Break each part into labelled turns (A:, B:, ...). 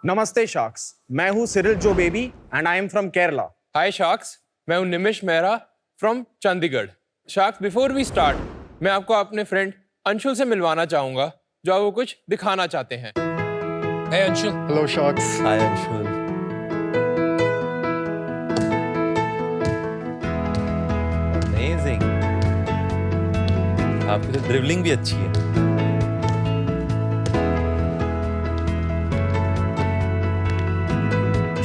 A: नमस्ते शार्क्स, मैं हूं Cyril Jo Baby and I am from Kerala.
B: Hi sharks, मैं हूं Nimish Mehra from Chandigarh. Sharks, before we start, मैं आपको अपने फ्रेंड अंशुल से मिलवाना चाहूंगा, जो आपको कुछ दिखाना चाहते हैं।
C: Hey Anshul.
D: Hello Sharks.
E: Hi Anshul. Amazing. आपकी तो ड्रिबलिंग भी अच्छी है।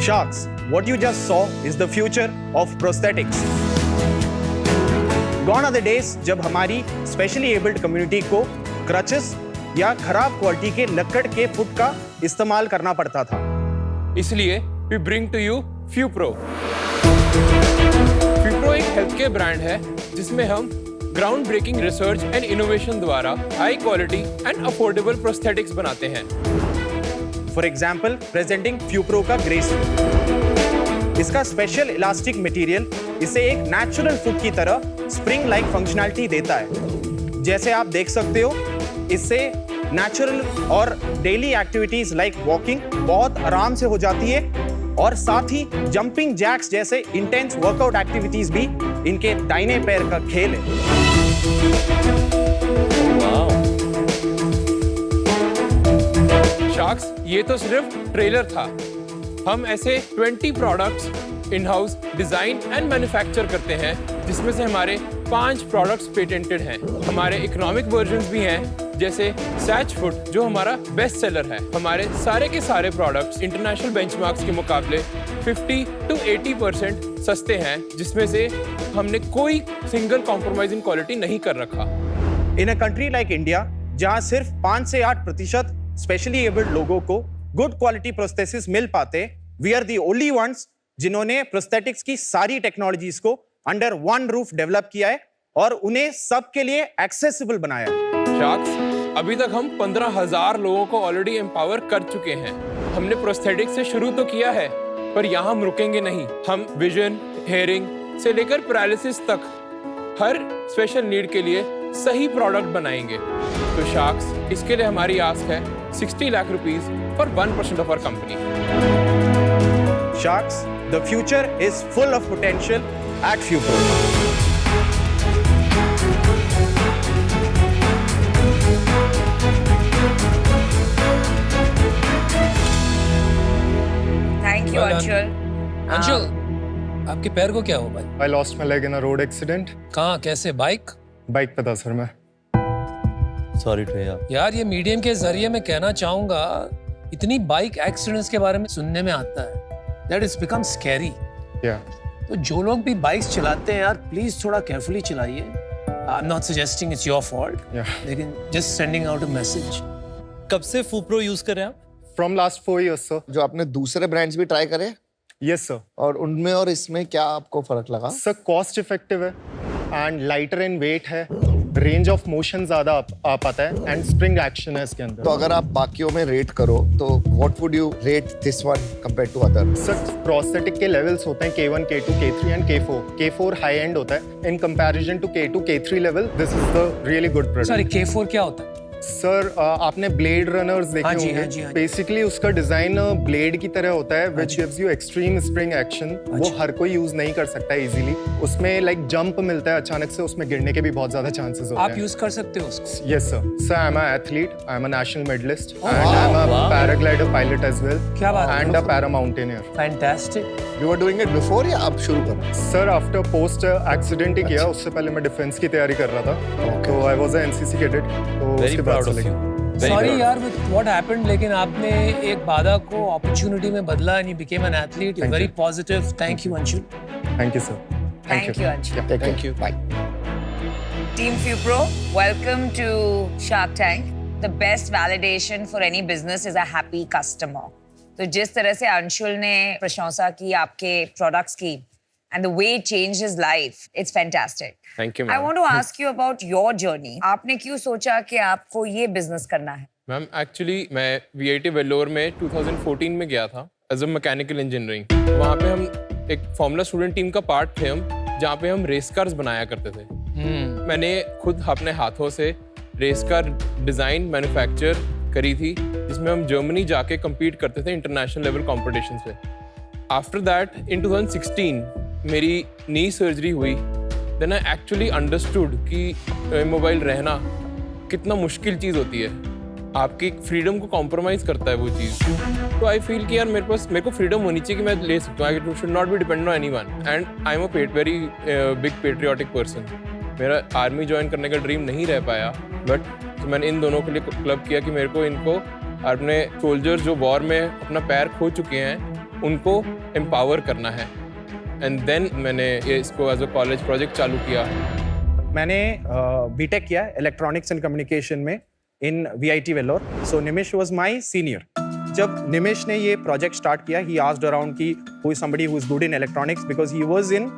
A: Sharks, what you just saw is the future of prosthetics. Gone are the days जब हमारी स्पेशली एबल्ड कम्युनिटी को क्रचेस या खराब क्वालिटी के लक्कड़ के फुट का इस्तेमाल करना पड़ता था।
B: इसलिए we bring to you FuPro। FuPro एक हेल्थ केयर ब्रांड है जिसमें हम ground breaking research and innovation द्वारा high quality and affordable prosthetics बनाते हैं।
A: फॉर एग्जाम्पल, प्रेजेंटिंग फ्यूप्रो का ग्रेस। इसका स्पेशल इलास्टिक मटेरियल इसे एक नेचुरल फुट की तरह स्प्रिंग लाइक फंक्शनैलिटी देता है। जैसे आप देख सकते हो, इससे नेचुरल और डेली एक्टिविटीज लाइक वॉकिंग बहुत आराम से हो जाती है और साथ ही जंपिंग जैक्स जैसे इंटेंस वर्कआउट एक्टिविटीज भी इनके दाहिने पैर का खेल है।
B: शार्क्स, ये तो सिर्फ ट्रेलर था। हम ऐसे 20 products in house design and manufacture करते हैं, जिसमें से हमारे 5 प्रोडक्ट्स पेटेंटेड हैं। हमारे इकोनॉमिक वर्जन्स भी हैं, जैसे सैच फुट जो हमारा बेस्ट सेलर है। हमारे सारे के सारे प्रोडक्ट्स इंटरनेशनल बेंचमार्क्स के मुकाबले 50 to 80% सस्ते हैं, जिसमें से हमने कोई सिंगल कॉम्प्रोमाइजिंग क्वालिटी नहीं कर रखा।
A: इन अ कंट्री लाइक इंडिया, जहां सिर्फ 5 से 8% स्पेशली एबल्ड लोगों को गुड क्वालिटी प्रोस्थेसिस मिल पाते, we are the only ones जिन्होंने प्रोस्थेटिक्स की सारी टेक्नोलॉजीज को अंडर वन रूफ डेवलप किया है और उन्हें सबके लिए एक्सेसिबल बनाया है।
B: शार्क्स, अभी तक हम 15,000 लोगों को ऑलरेडी एम्पावर कर चुके हैं। हमने प्रोस्थेटिक्स से शुरू तो किया है, पर यहाँ हम रुकेंगे नहीं। हम विजन, हेयरिंग से लेकर पैरालिसिस तक हर स्पेशल नीड के लिए सही प्रोडक्ट बनाएंगे। तो शार्क्स, इसके लिए हमारी आस्क है 60 lakh rupees for 1% of our company.
A: Sharks, the future is full of potential at FuPro.
F: Thank you, Anshul.
C: Anshul, आपके पैर को क्या हुआ भाई?
D: I lost my leg in a road accident.
C: कहाँ, कैसे, बाइक?
D: बाइक पे था सर मैं।
E: Sorry to hear.
C: यार ये मीडियम के जरिए मैं कहना चाहूंगा, इतनी बाइक एक्सीडेंट्स के बारे में सुनने में आता है that it's become scary.
D: Yeah.
C: तो जो लोग भी बाइक्स चलाते हैं यार, प्लीज थोड़ा केयरफुली चलाइए। I'm not suggesting it's your fault.
D: Yeah.
C: लेकिन just sending out a message.
E: कब से FuPro यूज कर रहे हैं आप?
D: From last 4 years sir.
G: जो आपने दूसरे ब्रांड्स भी ट्राई करे
D: Yes sir.
G: और उनमें और इसमें क्या आपको फर्क लगा?
D: सर कॉस्ट इफेक्टिव है एंड लाइटर इन वेट है, रेंज ऑफ मोशन ज्यादा आ पाता है एंड स्प्रिंग एक्शन है इसके अंदर।
G: तो अगर आप बाकियों में रेट करो तो what would you rate this one compared to other?
D: Sir prosthetic के लेवल्स होते हैं K1, K2, K3 and K4। K4 high end होता है in comparison to K2, K3 level. This is the really good product.
C: Sorry, K4 क्या होता है?
D: Sir आपने blade runners देखे
C: हाँ जी,
D: होंगे।
C: हाँ जी, हाँ जी।
D: बेसिकली उसका डिजाइन ब्लेड की तरह होता है which gives you extreme spring action. वो हर कोई यूज नहीं कर सकता इजीली। उसमें लाइक जंप मिलता है अचानक से, उसमें गिरने के भी बहुत ज्यादा चांसेस होते हैं।
C: आप यूज कर सकते हो उसको?
D: Yes sir. Sir I am a athlete, I am a national medalist and I am a paraglider pilot as well.
C: क्या बात है?
D: And a para mountaineer.
C: Fantastic.
G: You are doing it before या आप शुरू कर रहे हैं?
D: सर आफ्टर पोस्ट एक्सीडेंट ही किया, उससे पहले मैं डिफेंस की तैयारी कर रहा था। तो I was a NCC cadet. तो
E: Very
D: उसके बाद
E: proud
D: से
E: of you.
D: लेके
C: सॉरी यार विद व्हाट हैपेंड, लेकिन आपने एक बाधा को अपॉर्चुनिटी में बदला and you became an athlete. You very positive. Thank you Anshul.
D: Thank you sir.
F: Thank you, Anshul.
G: Thank you. Bye.
F: Team FuPro, welcome to Shark Tank. The best validation for any business is a happy customer. तो जिस तरह से अंशुल ने प्रशंसा की आपके products की and the way it changed his life, it's fantastic.
B: Thank you
F: I
B: ma'am.
F: want to ask you about your journey. आपने क्यों सोचा कि आपको ये बिजनेस करना है?
B: मैम, एक्चुअली मैं VIT वेल्लोर में 2014 में गया था एज अ मैकेनिकल इंजीनियरिंग। वहाँ पे हम एक फॉर्मूला स्टूडेंट टीम का पार्ट थे हम, जहाँ पे हम रेस कार्स बनाया करते थे। मैंने खुद अपने हाथों से रेस कार डिज़ाइन मैन्युफैक्चर करी थी जिसमें हम जर्मनी जाके compete करते थे इंटरनेशनल लेवल कॉम्पिटिशन्स पे. आफ्टर दैट इन 2016 मेरी नी सर्जरी हुई. देन आई एक्चुअली अंडरस्टूड कि मोबाइल रहना कितना मुश्किल चीज़ होती है. आपकी फ्रीडम को कॉम्प्रोमाइज़ करता है वो चीज़. तो आई फील कि यार मेरे को फ्रीडम होनी चाहिए कि मैं ले सकता हूँ. I should not be dependent on anyone. And I am a very big patriotic person. मेरा आर्मी ज्वाइन करने का ड्रीम नहीं रह पाया, बट तो मैंने इन दोनों के लिए क्लब किया कि मेरे को इनको अपने सोल्जर्स जो वॉर में अपना पैर खो चुके हैं उनको एम्पावर करना है. एंड देन मैंने ये इसको एज अ कॉलेज प्रोजेक्ट चालू किया.
A: मैंने बीटेक किया इलेक्ट्रॉनिक्स एंड कम्युनिकेशन में इन VIT Vellore. So Nimish was my senior. जब निमिश ने ये प्रोजेक्ट स्टार्ट किया, ही आस्क्ड अराउंड कि who is somebody who is good in electronics because he was in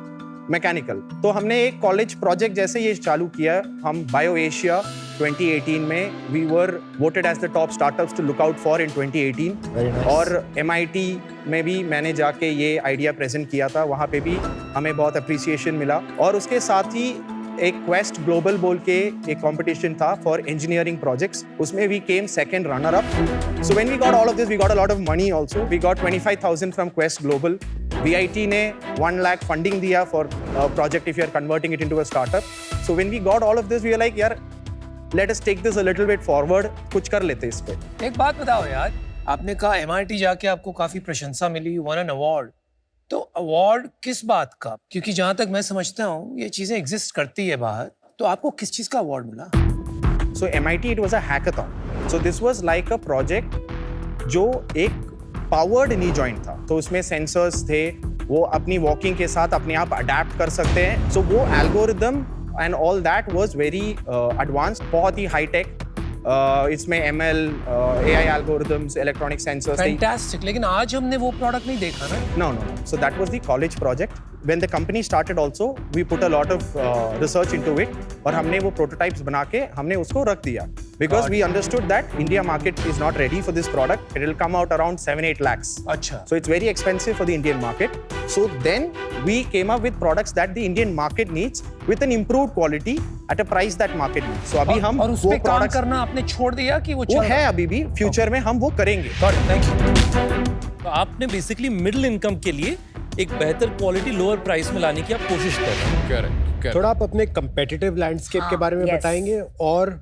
A: mechanical. तो हमने एक कॉलेज प्रोजेक्ट जैसे ये चालू किया. हम बायो एशिया 2018 में we were voted as the top startups to look out for in 2018.
G: Very nice.
A: और MIT में भी मैंने जाके ये आइडिया प्रेजेंट किया था. वहाँ पे भी हमें बहुत अप्रिसिएशन मिला. और उसके साथ ही एक क्वेस्ट ग्लोबल बोल के एक कंपटीशन था फॉर इंजीनियरिंग प्रोजेक्ट्स. उसमें we came second runner up. So when we got all of this we got a lot of money also. We got 25,000 from Quest Global. VIT ने 1 lakh funding दिया for project if you are converting it into a startup. So when we got all of this we are like यार let us take this a little bit forward. कुछ कर लेते इस पे.
C: एक बात बताओ यार, आपने कहा MIT जाके आपको काफी प्रशंसा मिली, वन एन अवार्ड. तो अवार्ड किस बात का? क्योंकि जहां तक मैं समझता हूँ ये चीजें एग्जिस्ट करती है बाहर. तो आपको किस चीज का अवार्ड मिला?
A: So MIT it was a hackathon. So this was like a project जो एक powered knee joint था. तो उसमें sensors थे, वो अपनी walking के साथ अपने आप adapt कर सकते हैं. So वो algorithm and all that was very advanced, बहुत ही high tech. इसमें ML, AI algorithms, electronic sensors.
C: Fantastic. लेकिन आज हमने वो प्रोडक्ट नहीं देखा ना.
A: No. So that was the college project. When the company started also, we put a lot of research into it. और हमने वो prototypes बना के हमने उसको रख दिया. Because we understood that India market is not ready for this product. It will come out around 7-8 lakhs.
C: अच्छा.
A: So it's very expensive for the Indian market. So then we came up with products that the Indian market needs with an improved quality at a price that market needs. So अभी हम
C: और उस
A: वो
C: पे काम
A: products
C: करना आपने छोड़ दिया कि वो
A: वो है अभी भी. फ्यूचर में हम वो करेंगे.
C: Thank you.
E: तो आपने बेसिकली मिडिल इनकम के लिए एक बेहतर क्वालिटी लोअर प्राइस में लाने की आप कोशिश कर रहे हैं.
B: करेक्ट.
H: थोड़ा आप अपने कंपेटिटिव लैंडस्केप के बारे में
F: yes.
H: बताएंगे और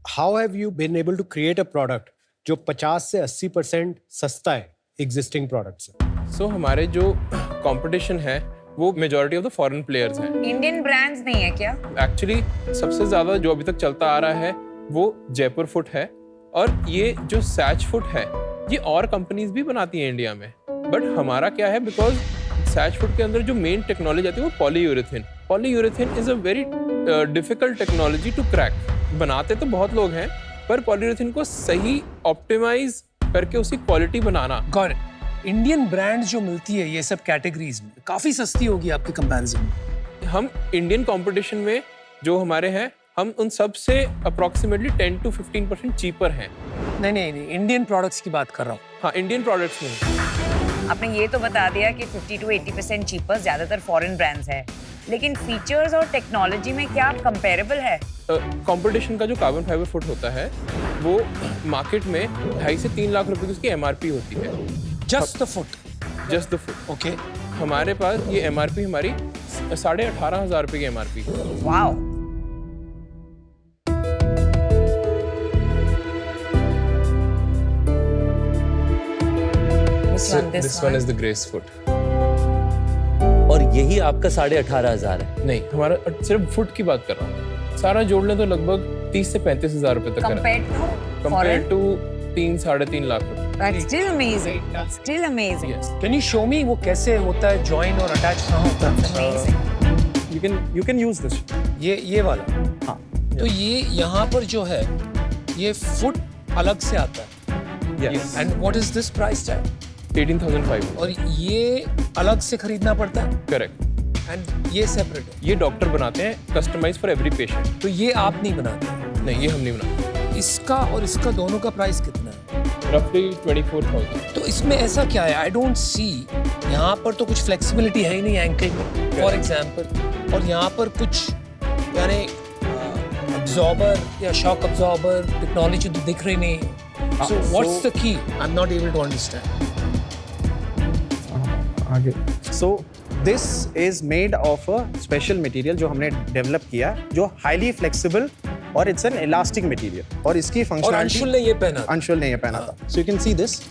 H: how have you been able to create a product जो 50 से 80% सस्ता है एग्जिस्टिंग प्रोडक्ट से.
B: सो हमारे जो कंपटीशन है वो majority of the foreign players हैं.
F: इंडियन ब्रांड्स नहीं है क्या?
B: एक्चुअली सबसे ज़्यादा जो अभी तक चलता आ रहा है वो जयपुर फुट है. और ये जो सैच फुट है ये और कंपनीज भी बनाती हैं इंडिया में. बट हमारा क्या है, बिकॉज सैच फुट के अंदर जो मेन टेक्नोलॉजी आती है वो polyurethane. Polyurethane is a very difficult technology to crack. बनाते तो बहुत लोग हैं पर पॉलीयूरेथिन को सही ऑप्टिमाइज करके उसकी quality banana.
C: Got it. Indian brand जो मिलती है ये सब कैटेगरीज में काफी सस्ती होगी आपके कंपैरिजन में.
B: हम इंडियन कंपटीशन में जो हमारे हैं हम उन सब से अप्रॉक्सीमेटली 10 to 15% चीपर हैं.
C: नहीं, इंडियन प्रोडक्ट्स की बात कर रहा हूँ.
B: हाँ, इंडियन प्रोडक्ट्स में.
F: आपने ये तो बता दिया कि 50 to 80% चीपर ज्यादातर फॉरेन ब्रांड्स हैं. लेकिन फीचर्स और टेक्नोलॉजी में क्या आप कंपेरेबल है?
B: कंपटीशन का जो कार्बन फाइबर फुट होता है वो मार्केट में 2.5 से 3 लाख रुपए की उसकी MRP होती है.
C: Just the foot.
B: Just the foot.
C: Okay.
B: हमारे पास ये MRP हमारी 18,500 रुपए की MRP है.
F: Wow.
B: This one is the Grace foot.
E: और यही आपका 18,500 है.
B: नहीं, हमारा सिर्फ फुट की बात कर रहा हूँ. सारा जोड़ लें तो लगभग 30 से 35,000 रुपए तक है. कंपेयर टू 3-3.5 लाख रुपए.
F: That's still amazing. Still amazing.
B: Yes.
C: Can you show मी वो कैसे होता है, जॉइन और अटैच कहाँ होता है?
F: Amazing.
A: You can use this.
C: ये वाला.
A: हाँ.
C: तो ये यहाँ पर जो है ये फुट अलग से आता है.
A: Yes.
C: And what is this price tag?
B: 18,500.
C: और ये अलग से खरीदना पड़ता है
B: करेक्ट.
C: एंड ये सेपरेट है.
B: ये डॉक्टर बनाते हैं कस्टमाइज फॉर एवरी पेशेंट.
C: तो ये आप नहीं बनाते?
B: नहीं, ये हम नहीं बनाते.
C: इसका और इसका दोनों का प्राइस कितना है?
B: रफली 24,000.
C: तो इसमें ऐसा क्या है? I don't see. यहाँ पर तो कुछ फ्लेक्सिबिलिटी है ही नहीं एंकल में फॉर एग्जाम्पल. और यहाँ पर कुछ यानी अब्जॉर्बर या शॉक अब्जॉर्बर टेक्नोलॉजी तो दिख रही नहीं. So what's the key? I'm not able to understand.
A: So this is made of a special material जो हमने डेवलप किया, जो highly flexible और it's an elastic material. और इसकी
C: और
A: functionality
C: अंशुल ने ये पहना था।
A: अंशुल ने ये पहना था. So you can see this.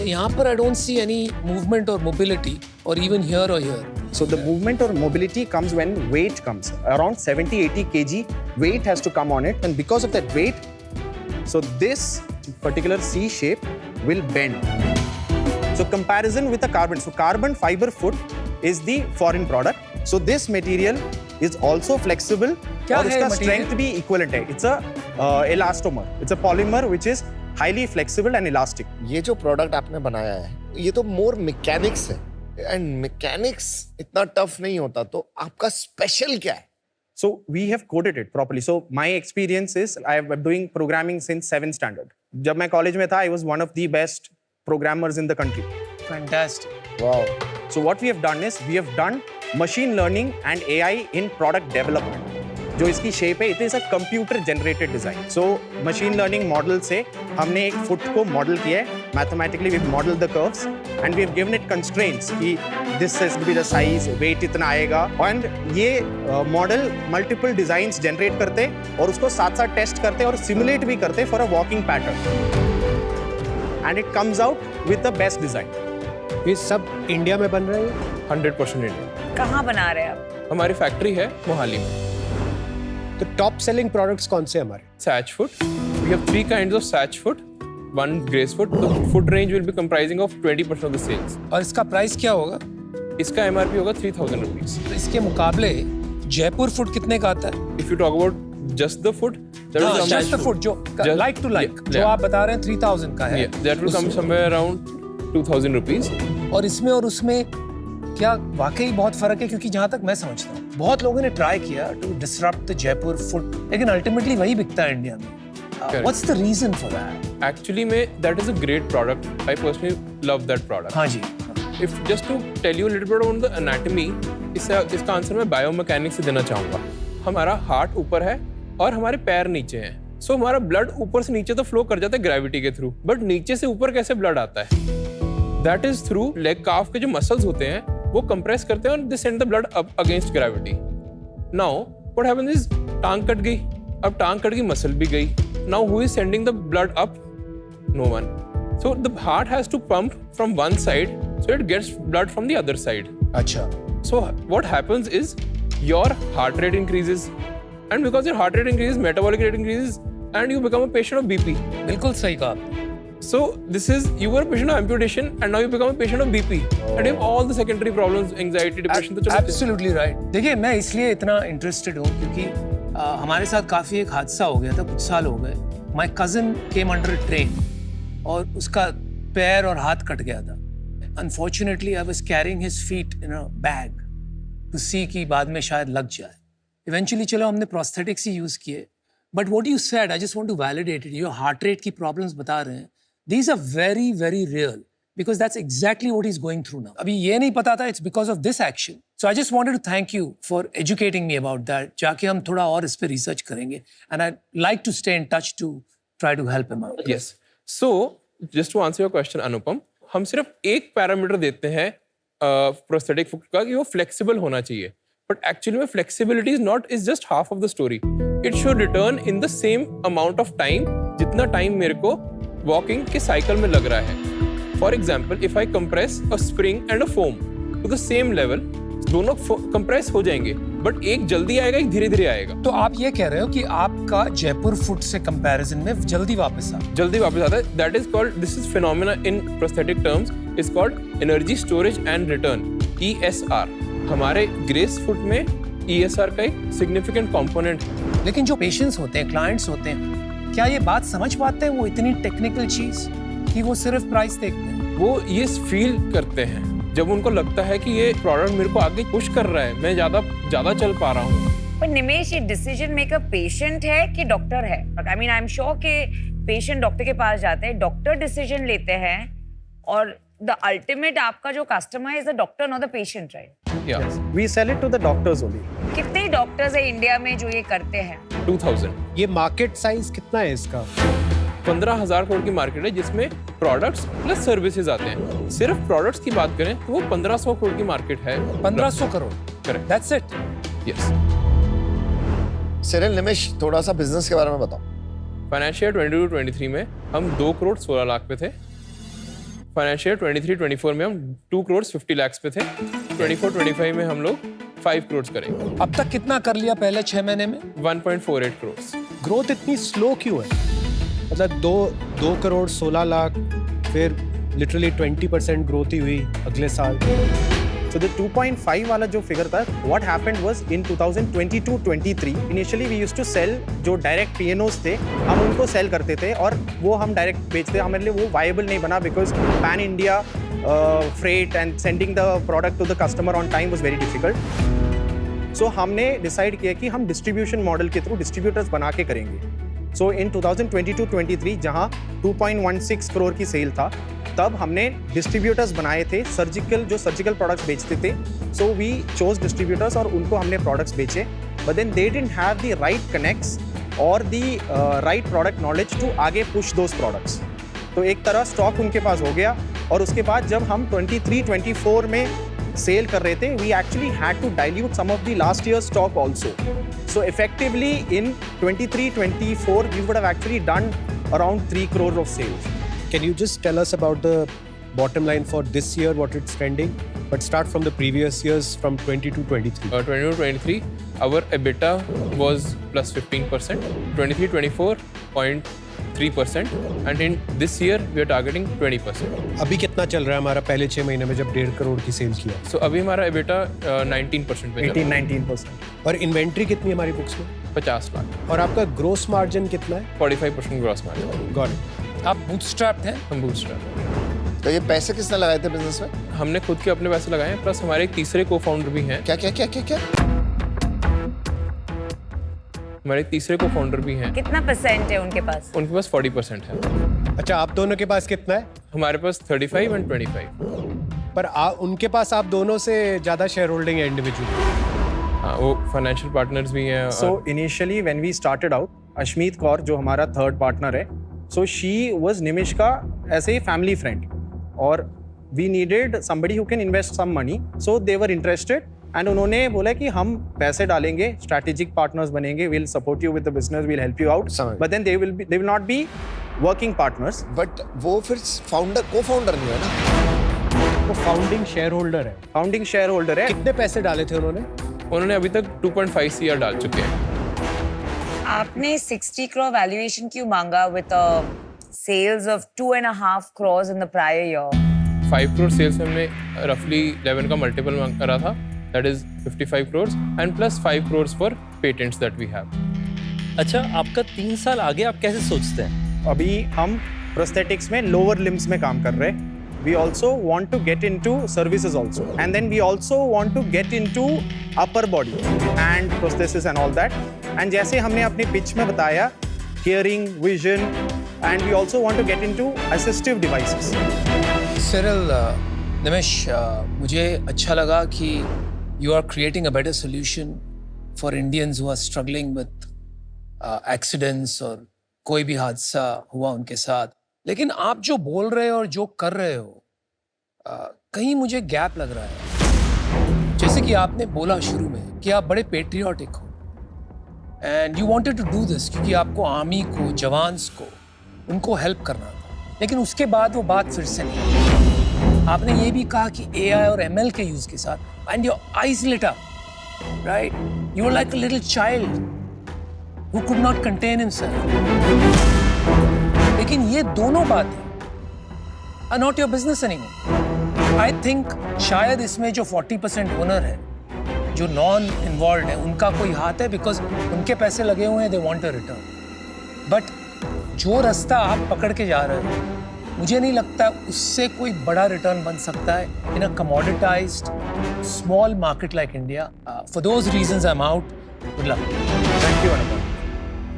C: यहाँ पर I don't see any movement or mobility or even here or here.
A: So the movement or mobility comes when weight comes. Around 70-80 kg weight has to come on it, and because of that weight, so this particular C shape will bend. So comparison with a carbon. So carbon fiber foot is the foreign product. So this material is also flexible.
C: क्या
A: और
C: है
A: इसका
C: material?
A: strength भी equivalent है. It's a elastomer. It's a polymer which is highly flexible and elastic.
G: ये जो product आपने बनाया है ये तो मोर मैकेनिक्स है एंड मैकेनिक्स इतना टफ नहीं होता, तो आपका स्पेशल क्या है?
A: So we have coded it properly. So my experience is I've been doing programming since 7th standard. जब मैं college में था, I was one of the best programmers in the country.
C: Fantastic.
G: Wow,
A: So what we have done is we have done machine learning and AI in product development. जो इसकी shape है, it is a computer generated design. So machine learning model से हमने एक foot को model किया है. Mathematically we've modeled the curves and we've given it constraints कि this has to be the size, weight इतना आएगा, and ये मॉडल multiple designs generate करते और उसको साथ साथ टेस्ट करते और simulate भी करते for a walking pattern. And it comes out with the best design.
H: ये सब इंडिया में बन रहे हैं?
B: 100% इंडिया।
F: कहाँ बना रहे हैं आप?
B: हमारी फैक्ट्री है मोहाली में।
H: तो टॉप सेलिंग प्रोडक्ट्स कौन से हमारे?
B: Satch foot. We have 3 kinds of Satch foot. One grace foot. The foot range will be comprising of 20% of the sales.
C: और इसका प्राइस क्या होगा?
B: इसका MRP होगा 3,000 rupees.
C: तो इसके मुकाबले जयपुर फुट कितने का आता है?
B: If you talk about just the foot, that will come
C: Just the foot जो
B: Just-
C: like to like
B: yeah,
C: जो
B: yeah.
C: आप बता रहे हैं 3000 का है।
B: Yeah, that will come somewhere around 2,000 rupees.
C: और इसमें और उसमें क्या वाकई बहुत फर्क है? क्योंकि जहां तक मैं समझता हूँ बहुत लोगों ने ट्राई किया to disrupt the Jaipur foot, लेकिन अल्टीमेटली वही बिकता है इंडिया में। What's the reason for that?
B: Actually, that is a great product. I personally love that product.
C: हाँ जी।
B: If just to tell you a little bit on the anatomy, इसका answer मैं biomechanics से देना चाहूँगा। हमारा हार्ट ऊपर है और हमारे पैर नीचे हैं। सो हमारा ब्लड ऊपर से नीचे तो फ्लो कर जाता है ग्रेविटी के थ्रू, बट नीचे से ऊपर कैसे ब्लड आता है? दैट इज थ्रू लेग काफ के जो मसल्स होते हैं वो कंप्रेस करते हैं और they send the blood up against gravity. Now what happens is टांग कट गई, अब टांग कट गई मसल भी गई। Now who is sending the blood up? No one. So the heart has to pump from one side so it gets blood from the other side.
C: अच्छा।
B: So what happens is your heart rate increases, and because your heart rate increases, metabolic rate increases, and you become a patient of BP.
C: बिल्कुल सही कहा आपने।
B: So this is, you were a patient of amputation and now you become a patient of BP, and you have all the secondary problems, anxiety, depression. तो चलो
C: Absolutely right. देखिए मैं इसलिए इतना इंटरेस्टेड हूँ क्योंकि हमारे साथ काफी एक हादसा हो गया था, कुछ साल हो गए। My cousin came under a train और उसका पैर और हाथ कट गया था। Unfortunately, I was carrying his feet in a bag to see कि बाद में शायद लग जाए। Eventually चलो हमने prosthetics ही use किए। But what you said, I just want to validate it. Your heart rate की problems बता रहे हैं। These are very, very real because that's exactly what he's going through now. अभी ये नहीं पता था, it's because of this action. So I just wanted to thank you for educating me about that. जाके हम थोड़ा और इस पे research करेंगे। And I'd like to stay in touch to try to help him out.
B: Yes. So just to answer your question, Anupam, हम सिर्फ एक पैरामीटर देते हैं प्रोस्थेटिक फुट का कि वो फ्लेक्सिबल होना चाहिए, बट एक्चुअली में flexibility is just half of the story. It should return in the same amount of time जितना टाइम मेरे को वॉकिंग के साइकिल में लग रहा है। For example, if I compress a spring and a foam to the same level, दोनों compress हो जाएंगे, बट एक जल्दी आएगा, एक धीरे धीरे आएगा।
C: तो आप ये कह रहे हो कि आपका जयपुर फुट से कंपैरिजन में जल्दी वापस
B: आता है। That is called, this is phenomena in prosthetic terms, is called energy storage and return, ESR। हमारे ग्रेस फुट में ESR का एक सिग्निफिकेंट कंपोनेंट है।
C: लेकिन जो पेशेंट्स होते हैं, क्लाइंट्स होते हैं, क्या ये बात समझ पाते हैं वो इतनी टेक्निकल चीज कि वो सिर्फ प्राइस देखते हैं?
B: वो ये फील करते हैं जब उनको लगता है कि ये प्रोडक्ट मेरे को आगे पुश कर रहा है, मैं ज्यादा चल पा रहा हूँ।
F: पर निमेश, ये डिसीजन मेकर पेशेंट है कि डॉक्टर है? I mean I am sure कि पेशेंट डॉक्टर के पास जाते हैं, डॉक्टर डिसीजन लेते हैं, और द अल्टीमेट आपका जो customer is the doctor not the patient, right?
B: Yeah.
A: We sell it to the doctors only.
F: कितने डॉक्टर्स है इंडिया में जो ये करते हैं?
B: 2000
H: ये मार्केट साइज कितना है इसका?
B: 15,000 करोड़ की मार्केट है जिसमें प्रोडक्ट्स प्लस सर्विसेज आते हैं। सिर्फ प्रोडक्ट्स की बात करें तो वो 1500 करोड़ की मार्केट है।
C: 1500 crore.
B: Correct.
C: That's it.
B: Yes.
G: Cyril, Nimish, थोड़ा सा बिजनेस के बारे में बताओ।
B: फाइनेंशियल 22-23 में हम 2 करोड़ 16 लाख पे थे। फाइनेंशियल 23-24 में हम 2 करोड़ 50 लाख पे थे। 24-25 में हम लोग 5 करोड़ करेंगे।
C: अब तक कितना कर लिया पहले 6 महीने में?
B: 1.48 करोड़।
H: ग्रोथ इतनी स्लो क्यों है? मतलब 2 करोड़ 16 लाख, फिर लिटरली 20% ग्रोथ ही हुई अगले साल।
A: So the 2.5 वाला जो फिगर था, what happened was in 2022-23 initially we used to sell जो डायरेक्ट PNOs थे, हम उनको सेल करते थे और वो हम डायरेक्ट बेचते। हमारे लिए वो वायबल नहीं बना because pan India freight and sending the product to the customer on time was very difficult. So हमने डिसाइड किया कि हम डिस्ट्रीब्यूशन मॉडल के थ्रू डिस्ट्रीब्यूटर्स बना के करेंगे। सो इन 2022-23 जहाँ 2.16 करोड़ की सेल था, तब हमने डिस्ट्रीब्यूटर्स बनाए थे जो सर्जिकल प्रोडक्ट्स बेचते थे। सो वी चोज डिस्ट्रीब्यूटर्स और उनको हमने प्रोडक्ट्स बेचे, but then they didn't have the right connects और the right product knowledge to आगे पुश दोज प्रोडक्ट्स। तो एक तरह स्टॉक उनके पास हो गया और उसके बाद जब हम 23-24 में सेल कर रहे थे, we actually had to dilute some of the last year stock also. So effectively in 23-24 we would have actually done around 3 crore of sales.
H: Can you just tell us about the bottom line for this year, what it's trending? But start from the previous years, from 22-23.
B: 22-23, our EBITDA was plus 15%, 23-24 0.3%, and in this year we are targeting 20%.
H: अभी कितना चल रहा है हमारा पहले 6 महीने में जब 1.5 करोड़ की सेल किया?
B: So अभी हमारा EBITDA 19% पे
A: 18-19%.
H: और इन्वेंट्री कितनी है हमारी बुक्स में?
B: 50 लाख।
H: और आपका ग्रोस मार्जिन कितना है?
B: 45% ग्रॉस मार्जिन।
H: Got it.
C: आप बूटस्ट्रैप्ड हैं?
B: हम बूटस्ट्रैप।
G: तो ये पैसे किसने लगाए थे बिजनेस में?
B: हमने खुद के अपने पैसे लगाए हैं, प्लस हमारे एक तीसरे को फाउंडर भी हैं।
G: क्या क्या क्या क्या क्या?
B: हमारे एक तीसरे को फाउंडर भी हैं।
F: कितना परसेंट है उनके पास?
B: उनके पास 40% है।
H: अच्छा, आप दोनों के पास कितना है?
B: हमारे पास 35 and 25।
H: पर उनके पास आप दोनों से ज्यादा शेयर होल्डिंग है इंडिविजुअल।
B: हाँ, वो फाइनेंशियल पार्टनर्स भी हैं।
A: So initially when we started out, Ashmeet Kaur जो हमारा थर्ड पार्टनर है, so she was निमिष का ऐसे फैमिली फ्रेंड और we needed somebody who can invest some money, so they were interested and उन्होंने बोला कि हम पैसे डालेंगे, strategic partners बनेंगे, we'll support you with the business, we'll help you out,
G: समझ।
A: but then they will not be working partners.
G: But वो फिर को फाउंडर नहीं है ना?
H: वो फाउंडिंग शेयर होल्डर है।
A: फाउंडिंग शेयर होल्डर है।
H: कितने पैसे डाले थे उन्होंने?
B: उन्होंने अभी तक 2.5 CR डाल चुके हैं।
F: आपने 60 crore valuation क्यों मांगा with sales of 2.5 crores in the prior year?
B: 5 crore sales में हमने रफली 11 का मल्टीपल मांग करा था, that is 55 crore and plus 5 crore for patents that we have.
E: अच्छा, आपका 3 साल आगे आप कैसे सोचते हैं?
A: अभी हम प्रोस्थेटिक्स में लोअर लिम्स में काम कर रहे हैं। We also want to get into services also, and then we also want to get into upper body and prosthesis and all that. And जैसे हमने अपने pitch में बताया, hearing, vision, and we also want to get into assistive devices.
C: Cyril, Nimish, मुझे अच्छा लगा कि you are creating a better solution for Indians who are struggling with accidents और कोई भी हादसा हुआ उनके साथ। लेकिन आप जो बोल रहे हो और जो कर रहे हो, कहीं मुझे गैप लग रहा है। जैसे कि आपने बोला शुरू में कि आप बड़े पेट्रियाटिक हो and you wanted to do this क्योंकि आपको आर्मी को, जवान्स को, उनको हेल्प करना था। लेकिन उसके बाद वो बात फिर से नहीं। आपने ये भी कहा कि AI और ML के यूज के साथ and your eyes lit up, right? You were like a little child who could not contain himself. लेकिन ये दोनों बातें are not your business anymore. I think शायद इसमें जो 40% ओनर है, जो नॉन इन्वॉल्व है, उनका कोई हाथ है बिकॉज उनके पैसे लगे हुए हैं, they want a return. But जो रास्ता आप पकड़ के जा रहे हो, मुझे नहीं लगता उससे कोई बड़ा रिटर्न बन सकता है in a commoditized small market like India. For those reasons I'm out. Good luck.
A: Thank you, Anupam.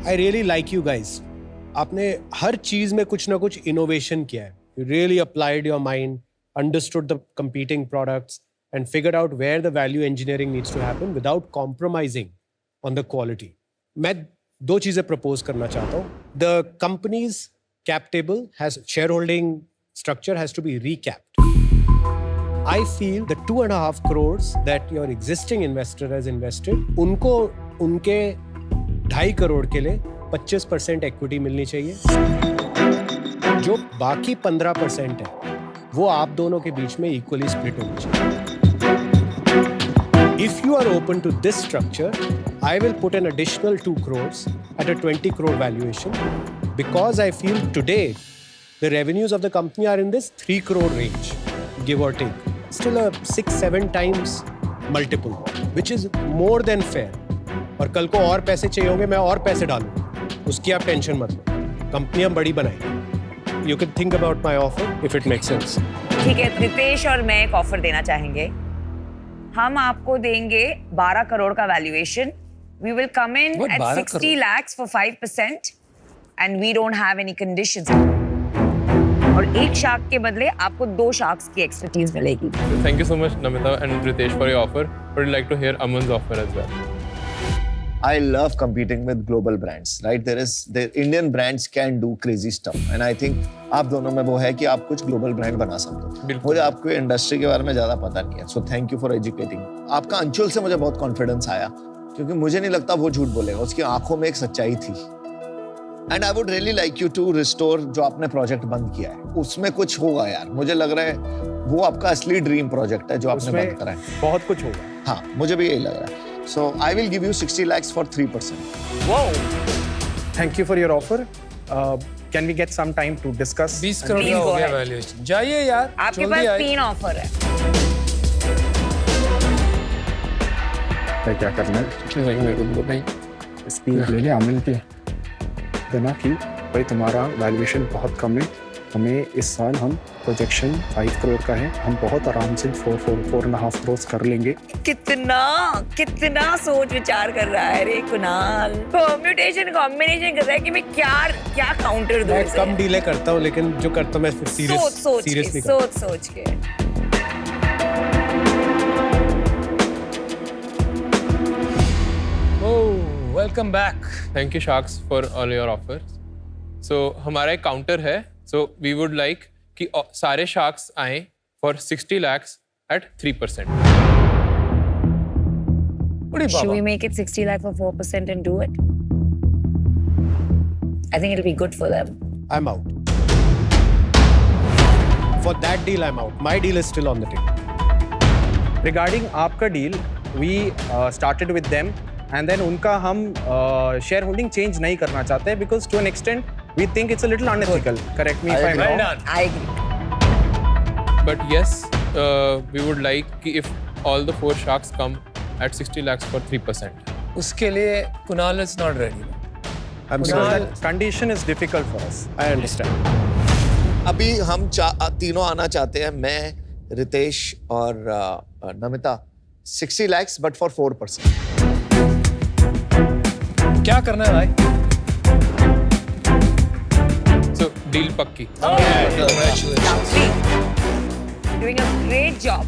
H: I really like you guys. आपने हर चीज में कुछ ना कुछ इनोवेशन किया है. You really applied your mind, understood the competing products, and figured out where the value engineering needs to happen without compromising on the quality. मैं दो चीजें propose करना चाहता हूँ. The company's cap table has shareholding structure has to be recapped. I feel the 2.5 crores that your existing investor has invested, उनको उनके 2.5 करोड़ के लिए 25% equity मिलनी चाहिए. जो बाकी 15% है वो आप दोनों के बीच में equally split होनी चाहिए. If you are open to this structure, I will put an additional 2 crores at a 20 crore valuation because I feel today the revenues of the company are in this 3 crore range, give or take. Still a 6-7 times multiple, which is more than fair. और कल को और पैसे चाहिए होंगे, मैं और पैसे डालूंगा, उसकी आप टेंशन मत लो. कंपनी हम बड़ी बनाएंगे. You can think about my offer if it makes sense.
F: ठीक है, रितेश और मैं एक ऑफर देना चाहेंगे. हम आपको देंगे 12 करोड़ का valuation. We will come in
C: What,
F: at
C: 12
F: 60
C: crore?
F: lakhs for 5% and we don't have any conditions. और एक शार्क के बदले आपको 2 शार्क्स की एक्सपर्टीज मिलेगी.
B: Thank you so much, Namita and Ritesh, for your offer. Would like to hear Aman's offer as well.
G: I love competing with global brands, right? The Indian brands can do crazy stuff, and I think आप दोनों में वो है कि आप कुछ global brand बना सकते हो. मुझे आपको इंडस्ट्री के बारे में ज़्यादा पता नहीं है, so thank you for educating. आपका अंशुल से मुझे बहुत confidence आया, क्योंकि मुझे नहीं लगता वो झूठ बोलेगा. उसकी आंखों में एक सच्चाई थी. And I would really like you to restore जो आपने प्रोजेक्ट बंद किया है, उसमें कुछ होगा यार. मुझे लग रहा है वो आपका असली ड्रीम प्रोजेक्ट है जो आपने बंद करा है.
A: बहुत कुछ होगा.
G: हाँ, मुझे भी यही लग रहा है. So I will give you 60 lakhs for 3%.
F: Wow.
A: Thank you for your offer. Can we get some time to discuss?
C: 20 crore
F: Please
C: का हो
F: go
C: गया
F: ahead.
C: वैल्यूएशन. जाइए यार.
F: आपके
C: जल्दी
F: पास
C: आइए.
F: 3 ऑफर है.
I: क्या करना है? स्पीड ले ले अमन की देना कि भाई तुम्हारा वैल्यूएशन बहुत कम है, हमें इस साल हम प्रोजेक्शन 5 करोड़ का है, हम बहुत आराम से 4.5 करोड़ कर लेंगे.
F: कितना सोच विचार कर रहा है रे कुणाल. परम्यूटेशन कॉम्बिनेशन कर रहा है कि मैं क्या काउंटर दूं.
H: मैं कम डीले करता हूँ, लेकिन जो करता हूँ मैं फिर सीरियसली
F: सोच के.
C: Welcome back.
B: Thank you, Sharks, for all your offers. So हमारा एक काउंटर है. So we would like कि सारे Sharks आए for 60 lakhs at 3%.
F: Should we make it 60 lakh for 4% and do it? I think it'll be good for them.
H: I'm out. For that deal, I'm out. My deal is still on the table.
A: Regarding आपका deal, we started with them. And then उनका हम share holding change नहीं करना चाहते because to an extent we think it's a little unethical. Correct me if I'm
C: Well
A: wrong.
C: done.
F: I agree.
B: But yes, we would like कि if all the 4 Sharks come at 60 lakhs for 3%.
C: उसके लिए Kunal is not ready.
H: I'm
A: Because
H: sorry.
A: that condition is difficult for us.
H: I understand.
G: अभी हम तीनों आना चाहते हैं, मैं, रितेश और नमिता. 60 lakhs but for 4%.
C: क्या करना है भाई?
B: So deal पक्की.
C: Congratulations.
F: Doing a great job.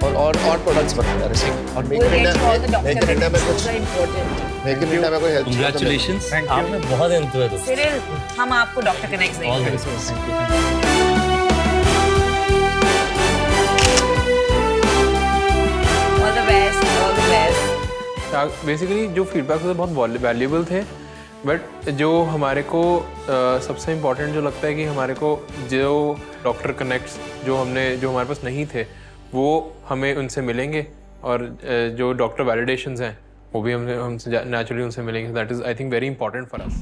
G: और प्रोडक्ट्स बनाना है. और
F: We'll get you all the
G: make in India में
F: documents.
G: कुछ
F: Those are important.
G: Make in India में कोई हेल्प.
E: Congratulations.
A: Thank you.
E: आपने बहुत एंथुसियास्ट हो.
F: Cyril, हम आपको डॉक्टर कनेक्ट
E: All
F: देंगे.
E: the best.
F: All the best. All the best.
B: Basically जो फीडबैक थे बहुत वैल्यूएबल थे, बट जो हमारे को सबसे इम्पोर्टेंट जो लगता है कि हमारे को जो डॉक्टर कनेक्ट्स जो हमारे पास नहीं थे वो हमें उनसे मिलेंगे, और जो डॉक्टर वैलिडेशंस हैं वो भी हमसे नेचुरली उनसे मिलेंगे. That is I think very important for us.